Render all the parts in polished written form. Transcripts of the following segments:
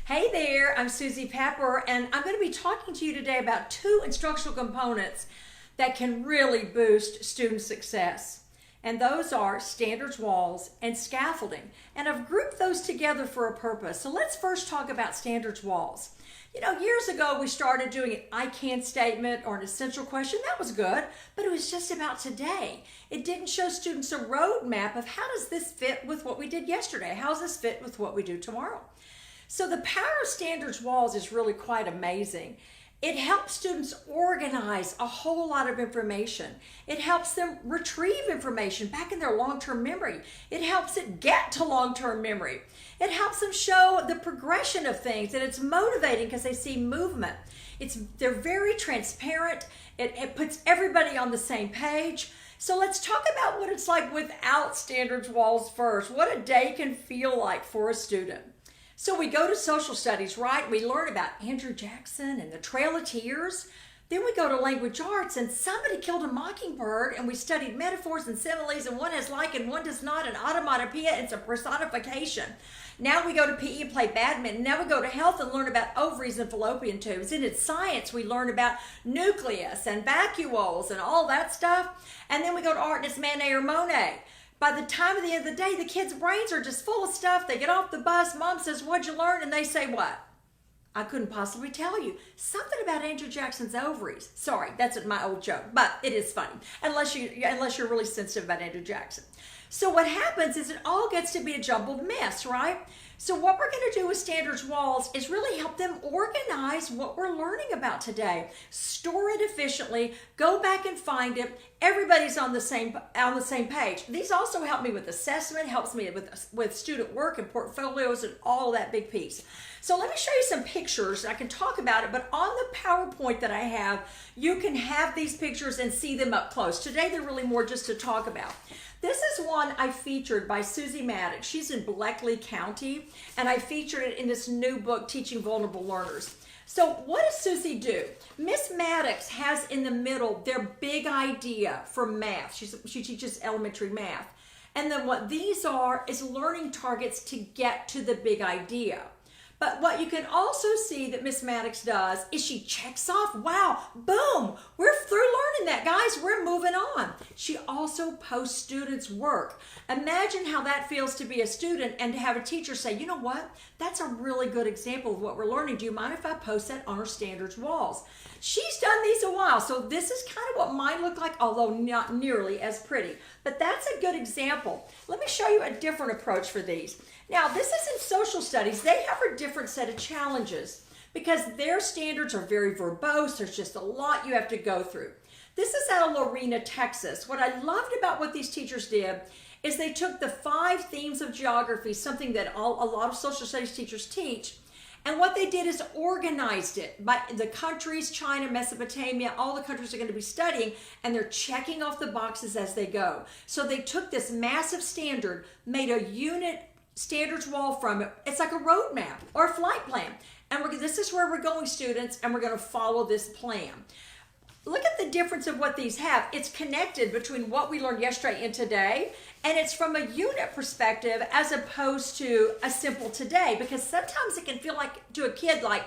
Hey there, I'm Susie Pepper, and I'm going to be talking to you today about two instructional components that can really boost student success. And those are standards walls and scaffolding. And I've grouped those together for a purpose. So let's first talk about standards walls. You know, years ago we started doing an I can statement or an essential question. That was good, but it was just about today. It didn't show students a roadmap of how does this fit with what we did yesterday? How does this fit with what we do tomorrow? So the power of standards walls is really quite amazing. It helps students organize a whole lot of information. It helps them retrieve information back in their long-term memory. It helps it get to long-term memory. It helps them show the progression of things, and it's motivating because they see movement. They're very transparent. It puts everybody on the same page. So let's talk about what it's like without standards walls first. What a day can feel like for a student. So we go to social studies, right? We learn about Andrew Jackson and the Trail of Tears. Then we go to language arts and somebody killed a mockingbird, and we studied metaphors and similes, and one has like and one does not, an automatopoeia, it's a personification. Now we go to PE and play badminton. Now we go to health and learn about ovaries and fallopian tubes. And in science, we learn about nucleus and vacuoles and all that stuff. And then we go to art and it's Manet or Monet. By the time of the end of the day, the kids' brains are just full of stuff. They get off the bus. Mom says, "What'd you learn?" And they say, "What? I couldn't possibly tell you. Something about Andrew Jackson's ovaries." Sorry, that's my old joke, but it is funny, unless you're really sensitive about Andrew Jackson. So what happens is it all gets to be a jumbled mess, right? So what we're going to do with standards walls is really help them organize what we're learning about today. Store it efficiently, go back and find it. Everybody's on the same page. These also help me with assessment, helps me with student work and portfolios and all that big piece. So let me show you some pictures. I can talk about it, but on the PowerPoint that I have, you can have these pictures and see them up close. Today they're really more just to talk about. This is one I featured by Susie Maddox. She's in Bleckley County, and I featured it in this new book, Teaching Vulnerable Learners. So what does Susie do? Miss Maddox has in the middle their big idea for math. She teaches elementary math. And then what these are is learning targets to get to the big idea. But what you can also see that Miss Maddox does is she checks off, wow, boom, we're through learning that, guys, we're moving on. She also posts students' work. Imagine how that feels to be a student and to have a teacher say, "You know what, that's a really good example of what we're learning. Do you mind if I post that on our standards walls?" She's done these a while, so this is kind of what mine look like, although not nearly as pretty. But that's a good example. Let me show you a different approach for these. Now, this is in social studies. They have a different set of challenges because their standards are very verbose. There's just a lot you have to go through. This is out of Lorena, Texas. What I loved about what these teachers did is they took the 5 themes of geography, something that a lot of social studies teachers teach, and what they did is organized it by the countries, China, Mesopotamia, all the countries they're going to be studying, and they're checking off the boxes as they go. So they took this massive standard, made a unit standards wall from it. It's like a roadmap or a flight plan. And this is where we're going, students, and we're going to follow this plan. Look at the difference of what these have. It's connected between what we learned yesterday and today, and it's from a unit perspective as opposed to a simple today, because sometimes it can feel like to a kid like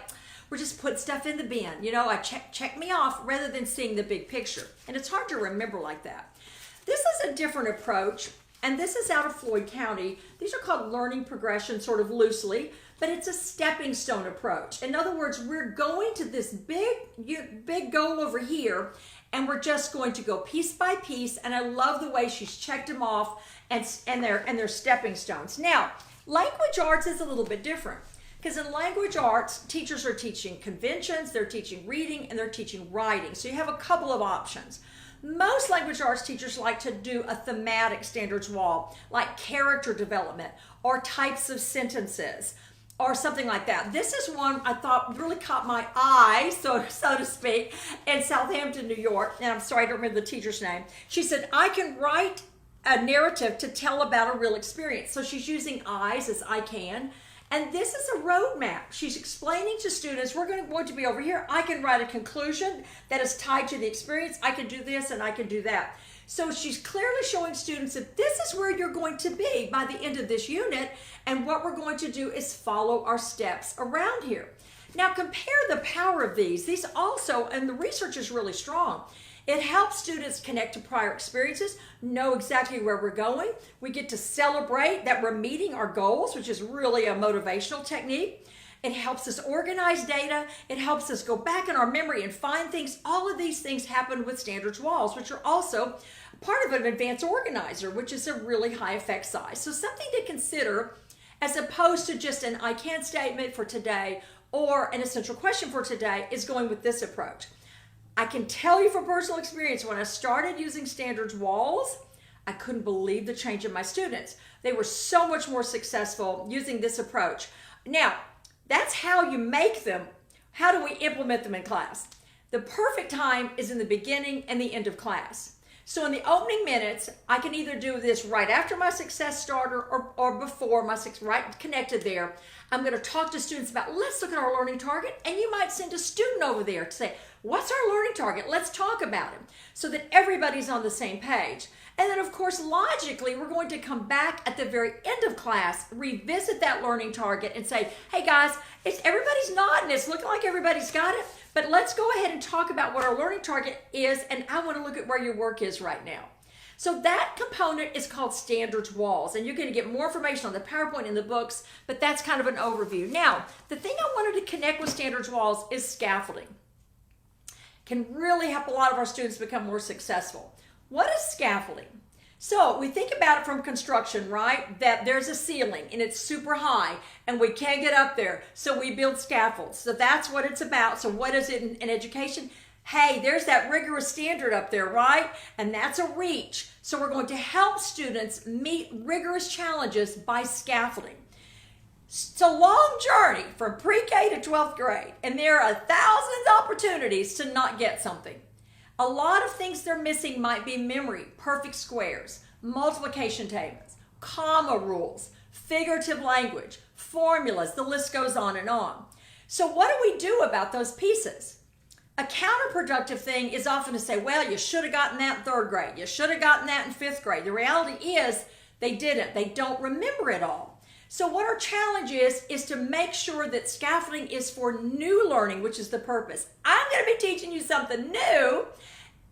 we're just putting stuff in the bin. You know, I check me off rather than seeing the big picture. And it's hard to remember like that. This is a different approach. And this is out of Floyd County. These are called learning progression, sort of loosely, but it's a stepping stone approach. In other words, we're going to this big goal over here, and we're just going to go piece by piece. And I love the way she's checked them off, and they're stepping stones. Now, language arts is a little bit different, because in language arts, teachers are teaching conventions, they're teaching reading, and they're teaching writing. So you have a couple of options. Most language arts teachers like to do a thematic standards wall, like character development or types of sentences or something like that. This is one I thought really caught my eye, so to speak, in Southampton, New York. And I'm sorry, I don't remember the teacher's name. She said, "I can write a narrative to tell about a real experience." So she's using "I's" as "I can. And this is a roadmap. She's explaining to students, we're going to be over here. I can write a conclusion that is tied to the experience. I can do this and I can do that. So she's clearly showing students that this is where you're going to be by the end of this unit, and what we're going to do is follow our steps around here. Now compare the power of these. These also, and the research is really strong, it helps students connect to prior experiences, know exactly where we're going. We get to celebrate that we're meeting our goals, which is really a motivational technique. It helps us organize data. It helps us go back in our memory and find things. All of these things happen with standards walls, which are also part of an advanced organizer, which is a really high effect size. So something to consider as opposed to just an I can statement for today or an essential question for today is going with this approach. I can tell you from personal experience, when I started using standards walls, I couldn't believe the change in my students. They were so much more successful using this approach. Now, that's how you make them. How do we implement them in class? The perfect time is in the beginning and the end of class. So in the opening minutes, I can either do this right after my success starter or before my right connected there. I'm going to talk to students about, let's look at our learning target, and you might send a student over there to say, what's our learning target? Let's talk about it so that everybody's on the same page. And then of course, logically, we're going to come back at the very end of class, revisit that learning target and say, hey guys, everybody's nodding, it's looking like everybody's got it, but let's go ahead and talk about what our learning target is, and I want to look at where your work is right now. So that component is called standards walls, and you're going to get more information on the PowerPoint in the books, but that's kind of an overview. Now, the thing I wanted to connect with standards walls is scaffolding. Can really help a lot of our students become more successful. What is scaffolding? So we think about it from construction, right? That there's a ceiling and it's super high and we can't get up there, so we build scaffolds. So that's what it's about. So what is it in education? Hey, there's that rigorous standard up there, right? And that's a reach. So we're going to help students meet rigorous challenges by scaffolding. It's a long journey from pre-K to 12th grade, and there are thousands of opportunities to not get something. A lot of things they're missing might be memory, perfect squares, multiplication tables, comma rules, figurative language, formulas, the list goes on and on. So what do we do about those pieces? A counterproductive thing is often to say, well, you should have gotten that in 3rd grade. You should have gotten that in 5th grade. The reality is they didn't. They don't remember it all. So what our challenge is to make sure that scaffolding is for new learning, which is the purpose. I'm going to be teaching you something new,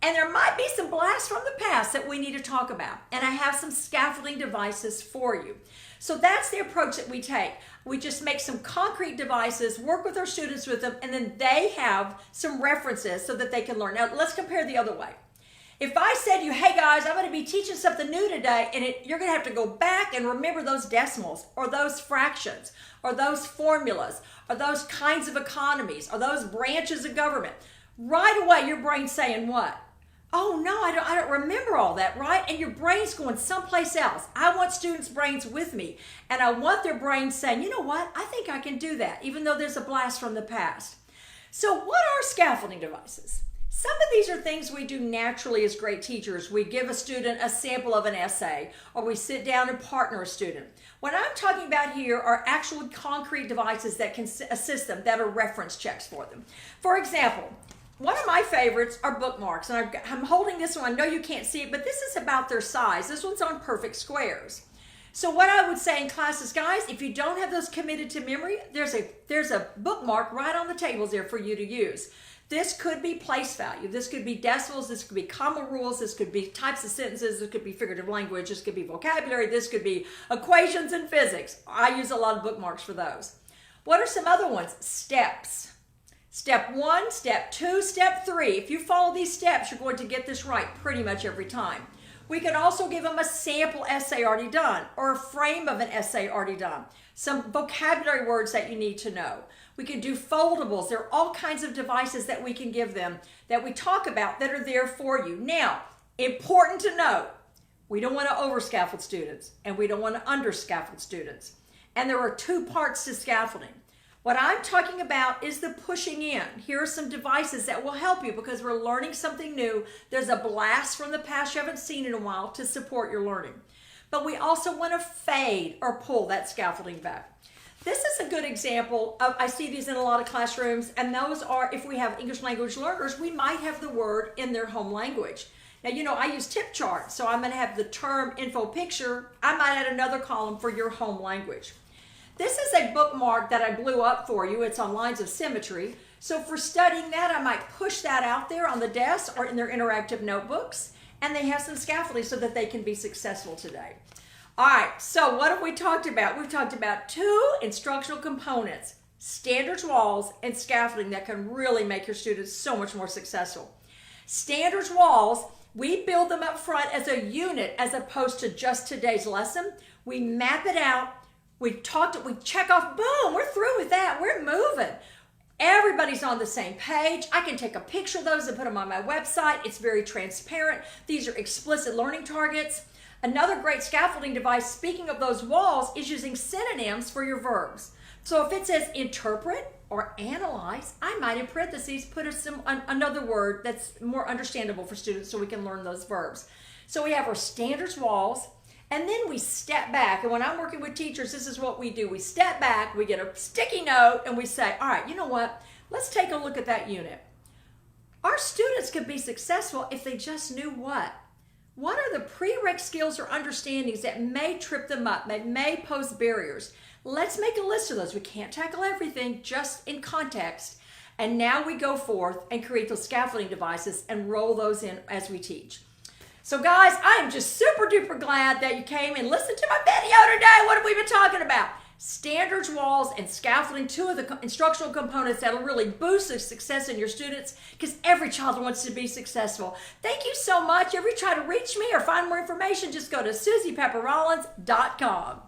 and there might be some blasts from the past that we need to talk about. And I have some scaffolding devices for you. So that's the approach that we take. We just make some concrete devices, work with our students with them, and then they have some references so that they can learn. Now, let's compare the other way. If I said to you, hey guys, I'm going to be teaching something new today, and you're going to have to go back and remember those decimals or those fractions or those formulas or those kinds of economies or those branches of government, right away your brain's saying what? Oh no, I don't remember all that, right? And your brain's going someplace else. I want students' brains with me, and I want their brains saying, you know what, I think I can do that, even though there's a blast from the past. So what are scaffolding devices? Some of these are things we do naturally as great teachers. We give a student a sample of an essay, or we sit down and partner a student. What I'm talking about here are actual concrete devices that can assist them, that are reference checks for them. For example, one of my favorites are bookmarks, and I'm holding this one. I know you can't see it, but this is about their size. This one's on perfect squares. So what I would say in class is, guys, if you don't have those committed to memory, there's a bookmark right on the tables there for you to use. This could be place value. This could be decimals. This could be comma rules. This could be types of sentences. This could be figurative language. This could be vocabulary. This could be equations in physics. I use a lot of bookmarks for those. What are some other ones? Steps. Step 1, step 2, step 3. If you follow these steps, you're going to get this right pretty much every time. We can also give them a sample essay already done, or a frame of an essay already done. Some vocabulary words that you need to know. We can do foldables. There are all kinds of devices that we can give them that we talk about that are there for you. Now, important to note, we don't want to over-scaffold students, and we don't want to under-scaffold students. And there are 2 parts to scaffolding. What I'm talking about is the pushing in. Here are some devices that will help you because we're learning something new. There's a blast from the past you haven't seen in a while to support your learning. But we also want to fade or pull that scaffolding back. This is a good example of, I see these in a lot of classrooms, and those are, if we have English language learners, we might have the word in their home language. Now, you know, I use tip charts, so I'm going to have the term info picture. I might add another column for your home language. This is a bookmark that I blew up for you. It's on lines of symmetry. So for studying that, I might push that out there on the desk or in their interactive notebooks, and they have some scaffolding so that they can be successful today. All right, so what have we talked about? We've talked about 2 instructional components, standards walls and scaffolding, that can really make your students so much more successful. Standards walls, we build them up front as a unit as opposed to just today's lesson. We map it out, we check off, boom, we're through with that, we're moving. Everybody's on the same page. I can take a picture of those and put them on my website. It's very transparent. These are explicit learning targets. Another great scaffolding device, speaking of those walls, is using synonyms for your verbs. So if it says interpret or analyze, I might in parentheses put another word that's more understandable for students so we can learn those verbs. So we have our standards walls, and then we step back. And when I'm working with teachers, this is what we do. We step back, we get a sticky note, and we say, all right, you know what? Let's take a look at that unit. Our students could be successful if they just knew what? What are the prereq skills or understandings that may trip them up, that may pose barriers? Let's make a list of those. We can't tackle everything, just in context. And now we go forth and create those scaffolding devices and roll those in as we teach. So guys, I am just super duper glad that you came and listened to my video today. What have we been talking about? Standards walls and scaffolding, 2 of the instructional components that'll really boost the success in your students, because every child wants to be successful. Thank you so much. If you try to reach me or find more information, just go to SusiePepperRollins.com.